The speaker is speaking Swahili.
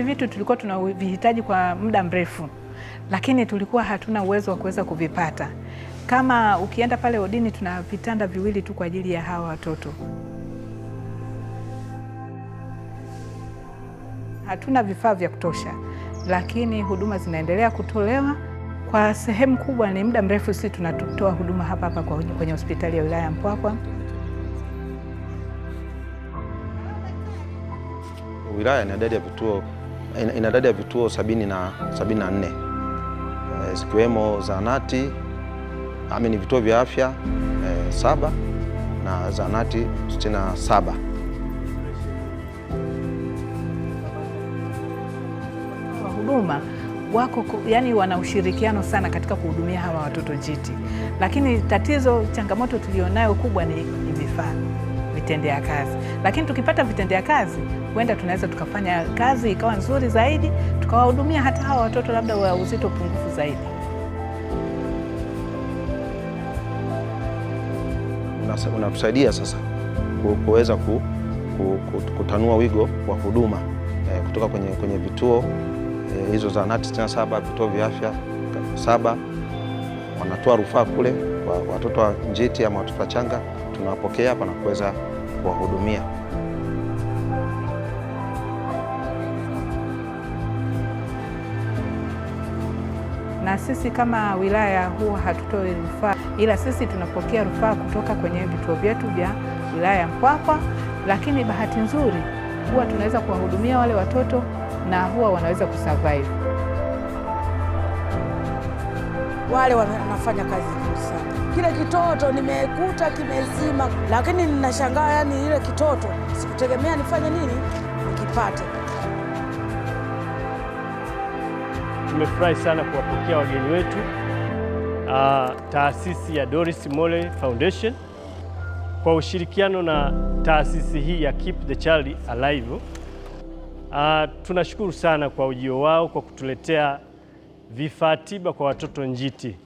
hivi vitu tulikuwa tunavihitaji kwa muda mrefu, lakini tulikuwa hatuna uwezo wa kuweza kuvipata. Kama ukienda pale wodini, tuna vitanda viwili tu kwa ajili ya hawa watoto. Hatuna vifaa vya kutosha, lakini huduma zinaendelea kutolewa kwa sehemu kubwa. Ni muda mrefu sisi tunatoa huduma hapa kwenye hospitali ya wilaya ya Mpwapwa. Wilaya ina idadi ya vituo 74 zikiwemo zahanati ni vituo vya afya 7 na zahanati 67. Huduma wako yani wana ushirikiano sana katika kuhudumia hawa watoto njiti, lakini changamoto tulionayo kubwa ni vifaa, vitendea kazi. Lakini tukipata vitendea kazi, huenda tunaweza tukafanya kazi ikawa nzuri zaidi, tukawahudumia hata hawa watoto labda wa uzito pungufu zaidi. Unatusaidia sasa kuweza kutanua wigo wa huduma kutoka kwenye vituo hizo zahanati 67, vituo vya afya 7, wanatoa rufaa kule kwa watoto wa njiti ama watoto wachanga, tunawapokea hapa na kuweza kuwahudumia. Na sisi kama wilaya huwa hatutoi rufaa, ila sisi tunapokea rufaa kutoka kwenye vituo vyetu vya wilaya ya Mpwapwa, lakini bahati nzuri huwa tunaweza kuwahudumia wale watoto na huwa wanaweza kusurvive. Wale wanafanya kazi nzuri sana. Kile kitoto nimekuta kimezima, lakini ninashangaa, yani ile kitoto sikutegemea nifanye nini nikipate. Tumefurahi sana kuwapokea wageni wetu taasisi ya Doris Molley Foundation kwa ushirikiano na taasisi hii ya Keep the Child Alive. Tunashukuru sana kwa ujio wao kwa kutuletea vifaa tiba kwa watoto njiti.